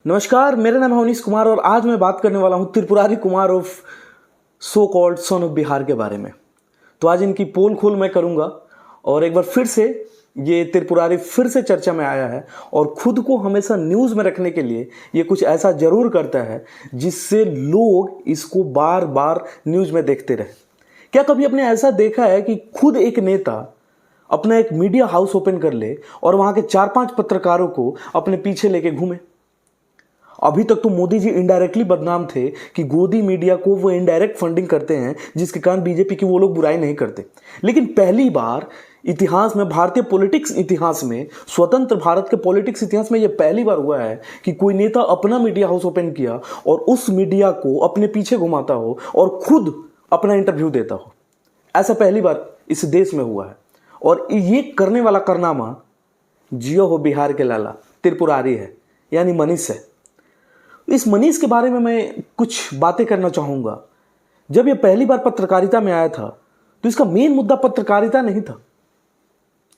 नमस्कार, मेरा नाम है अवनीश कुमार और आज मैं बात करने वाला हूं Tripurari Kumar of so called son of Bihar के बारे में। तो आज इनकी पोल खोल मैं करूंगा और एक बार फिर से ये त्रिपुरारी फिर से चर्चा में आया है और खुद को हमेशा न्यूज़ में रखने के लिए ये कुछ ऐसा जरूर करता है जिससे लोग इसको बार बार न्यूज़ में देखते रहे। क्या कभी आपने ऐसा देखा है कि खुद एक नेता अपना एक मीडिया हाउस ओपन कर ले और वहां के 4-5 पत्रकारों को अपने पीछे लेके घूमे? अभी तक तो मोदी जी इनडायरेक्टली बदनाम थे कि गोदी मीडिया को वो इनडायरेक्ट फंडिंग करते हैं जिसके कारण बीजेपी की वो लोग बुराई नहीं करते। लेकिन पहली बार इतिहास में, भारतीय पॉलिटिक्स इतिहास में, स्वतंत्र भारत के पॉलिटिक्स इतिहास में यह पहली बार हुआ है कि कोई नेता अपना मीडिया हाउस ओपन किया और उस मीडिया को अपने पीछे घुमाता हो और खुद अपना इंटरव्यू देता हो। ऐसा पहली बार इस देश में हुआ है और ये करने वाला करनामा जियो हो बिहार के लाला त्रिपुरारी है, यानी मनीष है। इस मनीष के बारे में मैं कुछ बातें करना चाहूँगा। जब यह पहली बार पत्रकारिता में आया था तो इसका मेन मुद्दा पत्रकारिता नहीं था।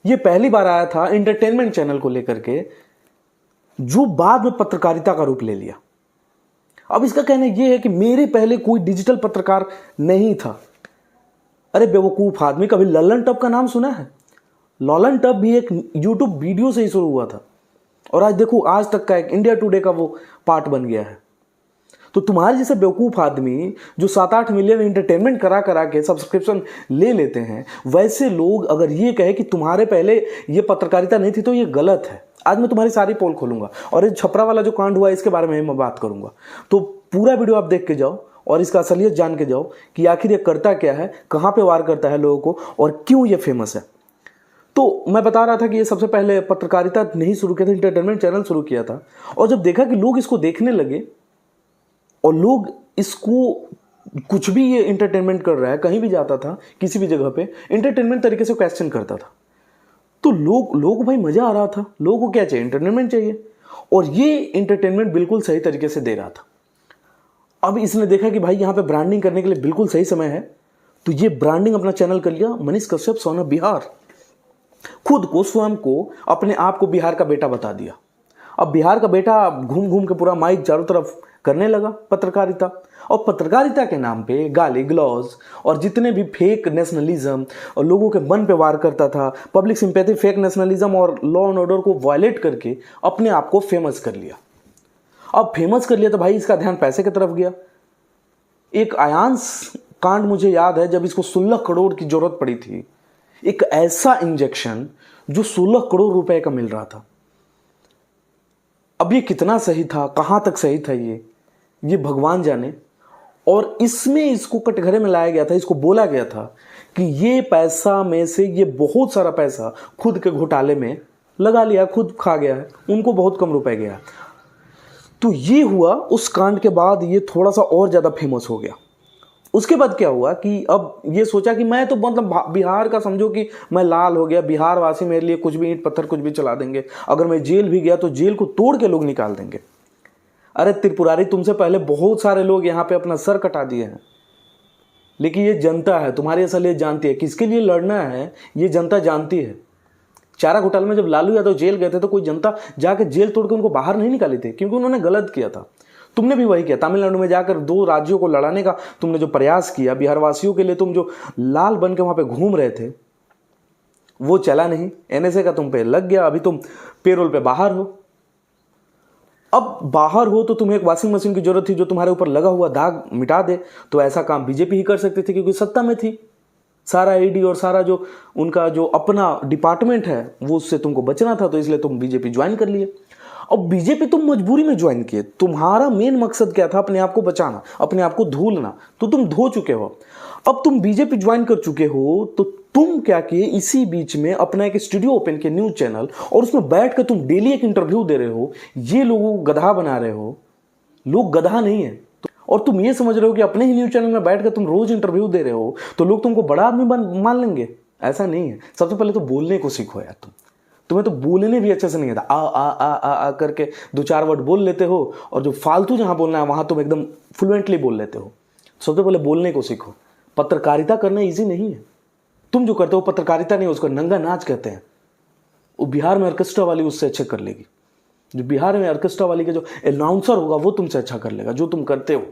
यह पहली बार आया था एंटरटेनमेंट चैनल को लेकर के, जो बाद में पत्रकारिता का रूप ले लिया। अब इसका कहना यह है कि मेरे पहले कोई डिजिटल पत्रकार नहीं था। अरे बेवकूफ़ आदमी, कभी लल्लन टॉप का नाम सुना है? लल्लन टॉप भी एक यूट्यूब वीडियो से ही शुरू हुआ था और आज देखो, आज तक का एक इंडिया टुडे का वो पार्ट बन गया है। तो तुम्हारे जैसे बेवकूफ़ आदमी जो 7-8 मिलियन एंटरटेनमेंट करा करा के सब्सक्रिप्शन ले लेते हैं, वैसे लोग अगर ये कहे कि तुम्हारे पहले ये पत्रकारिता नहीं थी तो ये गलत है। आज मैं तुम्हारी सारी पोल खोलूंगा और ये छपरा वाला जो कांड हुआ इसके बारे में मैं बात करूंगा। तो पूरा वीडियो आप देख के जाओ और इसका असलियत जान के जाओ कि आखिर ये करता क्या है, कहाँ पे वार करता है लोगों को और क्यों ये फेमस है। तो मैं बता रहा था कि ये सबसे पहले पत्रकारिता नहीं शुरू किया था, एंटरटेनमेंट चैनल शुरू किया था। और जब देखा कि लोग इसको देखने लगे और लोग इसको कुछ भी ये एंटरटेनमेंट कर रहा है, कहीं भी जाता था किसी भी जगह पे एंटरटेनमेंट तरीके से क्वेश्चन करता था, तो लोगों को भाई मजा आ रहा था। लोगों को क्या चाहिए? एंटरटेनमेंट चाहिए और ये एंटरटेनमेंट बिल्कुल सही तरीके से दे रहा था। अब इसने देखा कि भाई यहाँ पे ब्रांडिंग करने के लिए बिल्कुल सही समय है, तो ये ब्रांडिंग अपना चैनल कर लिया, मनीष कश्यप सन ऑफ बिहार। खुद को, स्वयं को, अपने आप को बिहार का बेटा बता दिया। अब बिहार का बेटा घूम घूम के पूरा माइक चारों तरफ करने लगा पत्रकारिता, और पत्रकारिता के नाम पे गाली गलौज और जितने भी फेक नेशनलिज्म और लोगों के मन पे वार करता था, पब्लिक सिंपैथी, फेक नेशनलिज्म और लॉ एंड ऑर्डर को वायलेट करके अपने आप को फेमस कर लिया। अब फेमस कर लिया तो भाई इसका ध्यान पैसे की तरफ गया। एक आयांश कांड मुझे याद है, जब इसको 16 करोड़ की जरूरत पड़ी थी, एक ऐसा इंजेक्शन जो 16 करोड़ रुपए का मिल रहा था। अब ये कितना सही था, कहां तक सही था, ये भगवान जाने। और इसमें इसको कटघरे में लाया गया था, इसको बोला गया था कि ये पैसा में से ये बहुत सारा पैसा खुद के घोटाले में लगा लिया, खुद खा गया है, उनको बहुत कम रुपए गया। तो ये हुआ। उस कांड के बाद ये थोड़ा सा और ज्यादा फेमस हो गया। उसके बाद क्या हुआ कि अब ये सोचा कि मैं तो मतलब बिहार का, समझो कि मैं लाल हो गया, बिहार वासी मेरे लिए कुछ भी ईंट पत्थर कुछ भी चला देंगे, अगर मैं जेल भी गया तो जेल को तोड़ के लोग निकाल देंगे। अरे त्रिपुरारी, तुमसे पहले बहुत सारे लोग यहाँ पे अपना सर कटा दिए हैं, लेकिन ये जनता है, तुम्हारी असलियत जानती है, किसके लिए लड़ना है ये जनता जानती है। चारा घोटाले में जब लालू यादव जेल गए थे तो कोई जनता जाकर जेल तोड़ के उनको बाहर नहीं निकाली थी, क्योंकि उन्होंने गलत किया था। तुमने भी वही किया। तमिलनाडु में जाकर 2 राज्यों को लड़ाने का तुमने जो प्रयास किया, बिहार वासियों के लिए तुम जो लाल बन के वहां पे घूम रहे थे, वो चला नहीं। एनएसए का तुम पे लग गया, अभी तुम पेरोल पे बाहर हो। अब बाहर हो तो तुम्हें एक वॉशिंग मशीन की जरूरत थी जो तुम्हारे ऊपर लगा हुआ दाग मिटा दे, तो ऐसा काम बीजेपी ही कर सकती थी क्योंकि सत्ता में थी। सारा ईडी और सारा जो उनका जो अपना डिपार्टमेंट है वो उससे तुमको बचना था, तो इसलिए तुम बीजेपी ज्वाइन कर लिए। अब बीजेपी तुम मजबूरी में ज्वाइन किए। तुम्हारा मेन मकसद क्या था? अपने आप को बचाना, अपने आप को धूलना, तो तुम धो चुके हो। अब तुम बीजेपी ज्वाइन कर चुके हो तो तुम क्या किए, इसी बीच में अपना एक स्टूडियो ओपन किया, न्यूज चैनल, और उसमें बैठ कर तुम डेली एक इंटरव्यू दे रहे हो। ये लोगों को गधा बना रहे हो। लोग गधा नहीं है और तुम ये समझ रहे हो कि अपने ही न्यूज चैनल में बैठ कर तुम रोज इंटरव्यू दे रहे हो तो लोग तुमको बड़ा आदमी मान लेंगे। ऐसा नहीं है। सबसे पहले तो बोलने को सीखो यार। तुम्हें तो बोलने भी अच्छे से नहीं आता। आ करके 2-4 वर्ड बोल लेते हो और जो फालतू जहां बोलना है वहां तुम एकदम फ्लुएंटली बोल लेते हो। सबसे पहले बोलने को सीखो। पत्रकारिता करना इजी नहीं है। तुम जो करते हो पत्रकारिता नहीं, उसको नंगा नाच कहते हैं। वो बिहार में ऑर्केस्ट्रा वाली उससे अच्छे कर लेगी। जो बिहार में ऑर्केस्ट्रा वाली के जो अनाउंसर होगा वो तुमसे अच्छा कर लेगा जो तुम करते हो।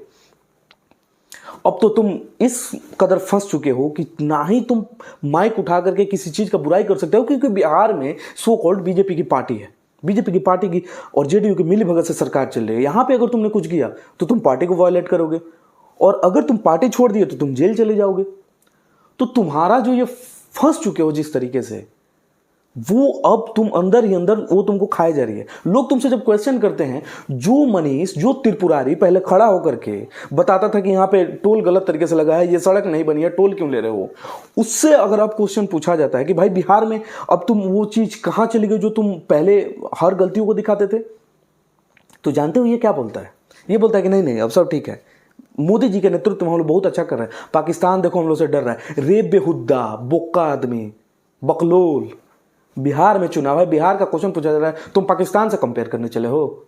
अब तो तुम इस कदर फंस चुके हो कि ना ही तुम माइक उठा करके किसी चीज का बुराई कर सकते हो, क्योंकि बिहार में सो कॉल्ड बीजेपी की पार्टी है, बीजेपी की पार्टी की और जेडीयू की मिली भगत से सरकार चल रही है। यहां पे अगर तुमने कुछ किया तो तुम पार्टी को वायलेट करोगे, और अगर तुम पार्टी छोड़ दिए तो तुम जेल चले जाओगे। तो तुम्हारा जो ये फंस चुके हो जिस तरीके से, वो अब तुम अंदर ही अंदर वो तुमको खाए जा रही है। लोग तुमसे जब क्वेश्चन करते हैं, जो मनीष जो त्रिपुरारी पहले खड़ा होकर के बताता था कि यहाँ पे टोल गलत तरीके से लगा है, ये सड़क नहीं बनी है, टोल क्यों ले रहे हो, उससे अगर आप क्वेश्चन पूछा जाता है कि भाई बिहार में अब तुम वो चीज कहाँ चली गई जो तुम पहले हर गलतियों को दिखाते थे, तो जानते हो ये क्या बोलता है? ये बोलता है कि नहीं नहीं अब सब ठीक है, मोदी जी के नेतृत्व में हम लोग बहुत अच्छा कर रहे हैं, पाकिस्तान देखो हम लोग से डर रहा है, रेप बेहुद्दा बोक्का आदमी बकलोल। बिहार में चुनाव है, बिहार का क्वेश्चन पूछा जा रहा है, तुम पाकिस्तान से कंपेयर करने चले हो।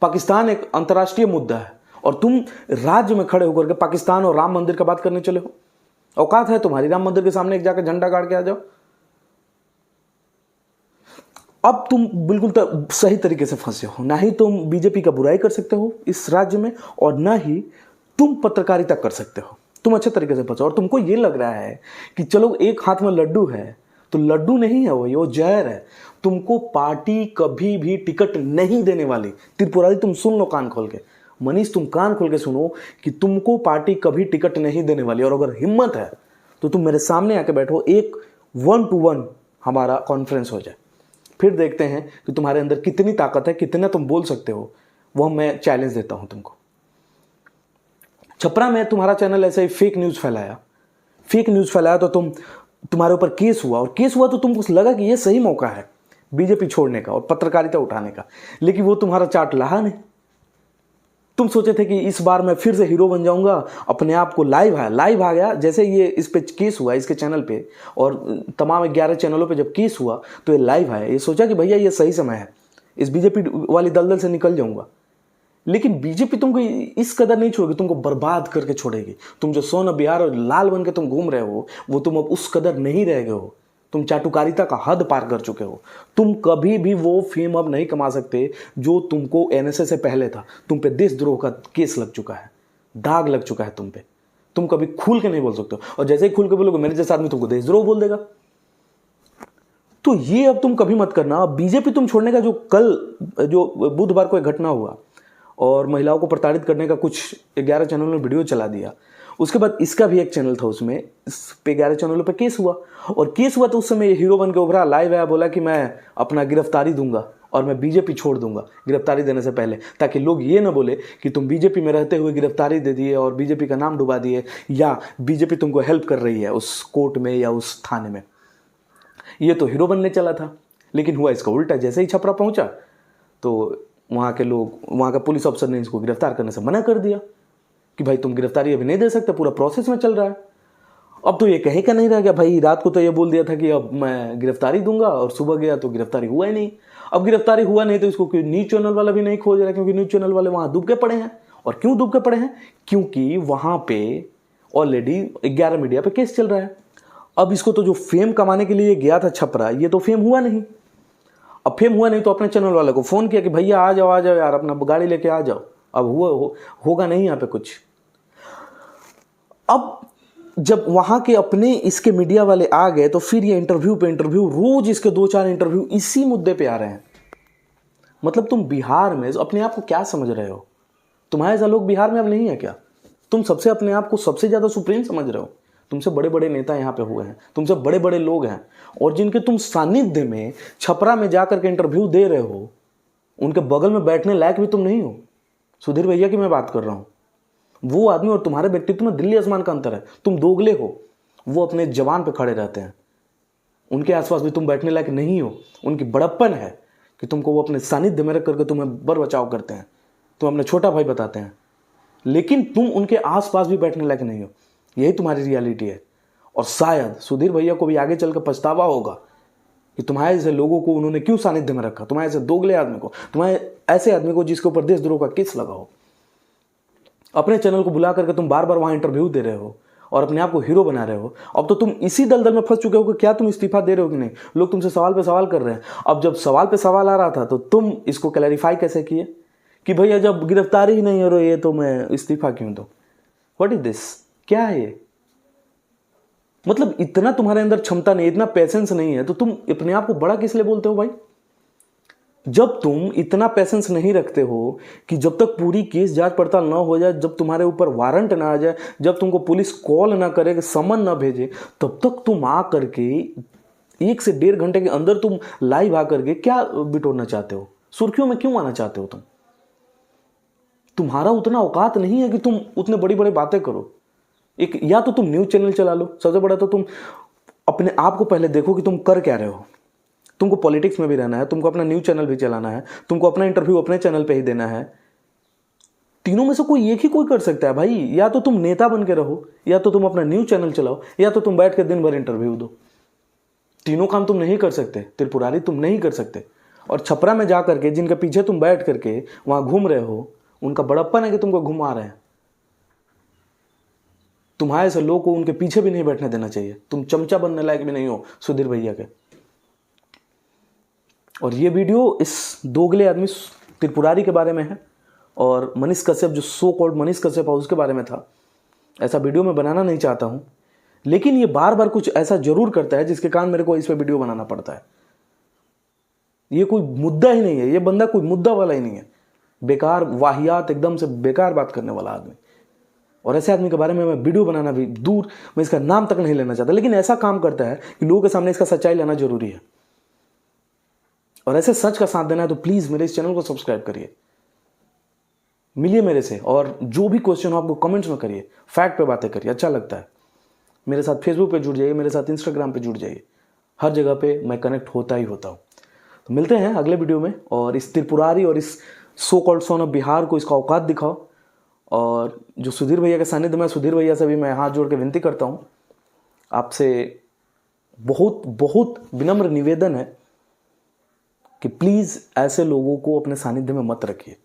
पाकिस्तान एक अंतर्राष्ट्रीय मुद्दा है और तुम राज्य में खड़े होकर के पाकिस्तान और राम मंदिर का बात करने चले हो। औकात है तुम्हारी राम मंदिर के सामने एक जाकर झंडा गाड़ के आ जाओ। अब तुम बिल्कुल सही तरीके से फंसे हो, ना ही तुम बीजेपी का बुराई कर सकते हो इस राज्य में और ना ही तुम पत्रकारिता कर सकते हो। तुम अच्छे तरीके से फंसो और तुमको ये लग रहा है कि चलो एक हाथ में लड्डू है, तो लड्डू नहीं है वो जहर है। तुमको पार्टी कभी भी टिकट नहीं देने वाली। त्रिपुरारी तुम सुन लो कान खोल के, मनीष तुम कान खोल के सुनो कि तुमको पार्टी कभी टिकट नहीं देने वाली। और अगर हिम्मत है तो तुम मेरे सामने आके बैठो, एक 1-to-1 हमारा कॉन्फ्रेंस हो जाए, फिर देखते हैं कि तुम्हारे अंदर कितनी ताकत है, कितना तुम बोल सकते हो। वह मैं चैलेंज देता हूं तुमको। छपरा में तुम्हारा चैनल ऐसे ही फेक न्यूज फैलाया तो तुम्हारे ऊपर केस हुआ, और केस हुआ तो तुमको लगा कि ये सही मौका है बीजेपी छोड़ने का और पत्रकारिता उठाने का, लेकिन वो तुम्हारा चार्ट लहा नहीं। तुम सोचे थे कि इस बार मैं फिर से हीरो बन जाऊंगा, अपने आप को लाइव आ गया। जैसे ये इस पे केस हुआ इसके चैनल पे और तमाम 11 चैनलों पे जब केस हुआ तो ये लाइव आया। ये सोचा कि भैया ये सही समय है, इस बीजेपी वाली दलदल से निकल जाऊंगा। लेकिन बीजेपी तुमको इस कदर नहीं छोड़ेगी, तुमको बर्बाद करके छोड़ेगी। तुम जो सोना बिहार और लाल बन के तुम घूम रहे हो, वो तुम अब उस कदर नहीं रह गए हो। तुम चाटुकारिता का हद पार कर चुके हो। तुम कभी भी वो फेम अब नहीं कमा सकते जो तुमको एनएसए से पहले था। तुम पे देशद्रोह का केस लग चुका है, दाग लग चुका है तुम पे। तुम कभी खुल के नहीं बोल सकते हो, और जैसे ही खुल के बोलोगे मेरे जैसा आदमी तुमको देशद्रोह बोल देगा। तो ये अब तुम कभी मत करना। बीजेपी तुम छोड़ने का जो बुधवार को एक घटना हुआ और महिलाओं को प्रताड़ित करने का कुछ 11 चैनलों ने वीडियो चला दिया, उसके बाद इसका भी एक चैनल था, उसमें इस पे 11 चैनलों पे केस हुआ। और केस हुआ तो उस समय हीरो बन के उभरा, लाइव आया, बोला कि मैं अपना गिरफ्तारी दूंगा और मैं बीजेपी छोड़ दूंगा गिरफ्तारी देने से पहले, ताकि लोग ये ना बोले कि तुम बीजेपी में रहते हुए गिरफ्तारी दे दिए और बीजेपी का नाम डुबा दिए, या बीजेपी तुमको हेल्प कर रही है उस कोर्ट में या उस थाने में। ये तो हीरो बनने चला था, लेकिन हुआ इसका उल्टा। जैसे ही छपरा पहुंचा तो वहाँ के लोग, वहाँ का पुलिस अफसर ने इसको गिरफ्तार करने से मना कर दिया कि भाई तुम गिरफ्तारी अभी नहीं दे सकते, पूरा प्रोसेस में चल रहा है। अब तो ये कहीं का नहीं रह गया भाई। रात को तो ये बोल दिया था कि अब मैं गिरफ्तारी दूंगा, और सुबह गया तो गिरफ्तारी हुआ ही नहीं। अब गिरफ्तारी हुआ नहीं तो इसको कोई न्यूज चैनल वाला भी नहीं खोज रहा, क्योंकि न्यूज चैनल वाले वहाँ डूब के पड़े हैं। और क्यों डूब के पड़े हैं? क्योंकि वहाँ पे ऑलरेडी 11 मीडिया पे केस चल रहा है। अब इसको तो जो फेम कमाने के लिए गया था छपरा, ये तो फेम हुआ नहीं। अब फेम हुआ नहीं तो अपने चैनल वाले को फोन किया कि भैया आ जाओ यार, अपना गाड़ी लेके आ जाओ। अब होगा नहीं यहाँ पे कुछ। अब जब वहां के अपने इसके मीडिया वाले आ गए तो फिर ये इंटरव्यू पे इंटरव्यू, रोज इसके 2-4 इंटरव्यू इसी मुद्दे पे आ रहे हैं। मतलब तुम बिहार में अपने आप को क्या समझ रहे हो? तुम्हारे ऐसा लोग बिहार में अब नहीं है क्या? तुम सबसे अपने आप को सबसे ज्यादा सुप्रीम समझ रहे हो? तुमसे बड़े बड़े नेता यहाँ पे हुए हैं, तुमसे बड़े बड़े लोग हैं, और जिनके तुम सानिध्य में छपरा में जाकर के इंटरव्यू दे रहे हो, उनके बगल में बैठने लायक भी तुम नहीं हो। सुधीर भैया की मैं बात कर रहा हूं। वो आदमी और तुम्हारे व्यक्तित्व में दिल्ली आसमान का अंतर है। तुम दोगले हो, वो अपने जवान पे खड़े रहते हैं। उनके आसपास भी तुम बैठने लायक नहीं हो। उनकी बड़प्पन है कि तुमको वो अपने सानिध्य में रख करके तुम्हें बर बचाव करते हैं, तुम अपने छोटा भाई बताते हैं, लेकिन तुम उनके आसपास भी बैठने लायक नहीं हो। यही तुम्हारी रियलिटी है। और शायद सुधीर भैया को भी आगे चल कर पछतावा होगा कि तुम्हारे ऐसे लोगों को उन्होंने क्यों सानिध्य में रखा, तुम्हारे ऐसे दोगले आदमी को, तुम्हारे ऐसे आदमी को जिसके ऊपर देशद्रोह का केस लगा हो। अपने चैनल को बुला करके तुम बार बार वहां इंटरव्यू दे रहे हो, और अपने आप को हीरो बना रहे हो। अब तो तुम इसी दलदल में फंस चुके हो कि क्या तुम इस्तीफा दे रहे हो कि नहीं। लोग तुमसे सवाल पे सवाल कर रहे हैं। अब जब सवाल पे सवाल आ रहा था तो तुम इसको क्लैरिफाई कैसे किए कि भैया जब गिरफ्तारी ही नहीं हो रही है तो मैं इस्तीफा क्यों दूं। व्हाट इज दिस, क्या है ये? मतलब इतना तुम्हारे अंदर क्षमता नहीं, इतना पेशेंस नहीं है तो तुम अपने आप को बड़ा किस लिए बोलते हो भाई? जब तुम इतना पेशेंस नहीं रखते हो कि जब तक पूरी केस जांच पड़ताल ना हो जाए, जब तुम्हारे ऊपर वारंट ना आ जाए, जब तुमको पुलिस कॉल ना करे, समन ना भेजे, तब तक तुम आ करके 1 से 1.5 घंटे के अंदर तुम लाइव आकर के क्या बिटोरना चाहते हो? सुर्खियों में क्यों आना चाहते हो तुम? तुम्हारा उतना औकात नहीं है कि तुम उतने बड़ी बड़ी बातें करो। एक या तो तुम न्यूज चैनल चला लो, सबसे बड़ा तो तुम अपने आप को पहले देखो कि तुम कर क्या रहे हो। तुमको पॉलिटिक्स में भी रहना है, तुमको अपना न्यूज चैनल भी चलाना है, तुमको अपना इंटरव्यू अपने चैनल पे ही देना है। तीनों में से कोई एक ही कोई कर सकता है भाई। या तो तुम नेता बन के रहो, या तो तुम अपना न्यूज चैनल चलाओ, या तो तुम बैठ के दिन भर इंटरव्यू दो। तीनों काम तुम नहीं कर सकते त्रिपुरारी, तुम नहीं कर सकते। और छपरा में जा करके जिनके पीछे तुम बैठ करके वहां घूम रहे हो, उनका बड़प्पन है कि तुमको घुमा रहे हैं। तुम्हारे से लोग को उनके पीछे भी नहीं बैठने देना चाहिए। तुम चमचा बनने लायक भी नहीं हो सुधीर भैया के। और ये वीडियो इस दोगले आदमी त्रिपुरारी के बारे में है, और मनीष कश्यप जो सो कॉल्ड मनीष कश्यप है उसके बारे में था। ऐसा वीडियो मैं बनाना नहीं चाहता हूं, लेकिन ये बार बार कुछ ऐसा जरूर करता है जिसके कारण मेरे को इस पे वीडियो बनाना पड़ता है। ये कोई मुद्दा ही नहीं है, ये बंदा कोई मुद्दा वाला ही नहीं है। बेकार, वाहियात, एकदम से बेकार बात करने वाला आदमी। और ऐसे आदमी के बारे में मैं वीडियो बनाना भी दूर, मैं इसका नाम तक नहीं लेना चाहता, लेकिन ऐसा काम करता है कि लोगों के सामने इसका सच्चाई लाना जरूरी है। और ऐसे सच का साथ देना है तो प्लीज मेरे इस चैनल को सब्सक्राइब करिए, मिलिए मेरे से, और जो भी क्वेश्चन हो आपको कमेंट्स में करिए, फैक्ट पे बातें करिए, अच्छा लगता है। मेरे साथ फेसबुक पे जुड़ जाइए, मेरे साथ इंस्टाग्राम पे जुड़ जाइए, हर जगह पे मैं कनेक्ट होता ही होता हूँ। तो मिलते हैं अगले वीडियो में, और इस त्रिपुरारी और इस so called son of Bihar को इसका औकात दिखाओ। और जो सुधीर भैया के सानिध्य में, सुधीर भैया से भी मैं हाथ जोड़ के विनती करता हूँ, आपसे बहुत बहुत विनम्र निवेदन है कि प्लीज़ ऐसे लोगों को अपने सानिध्य में मत रखिए।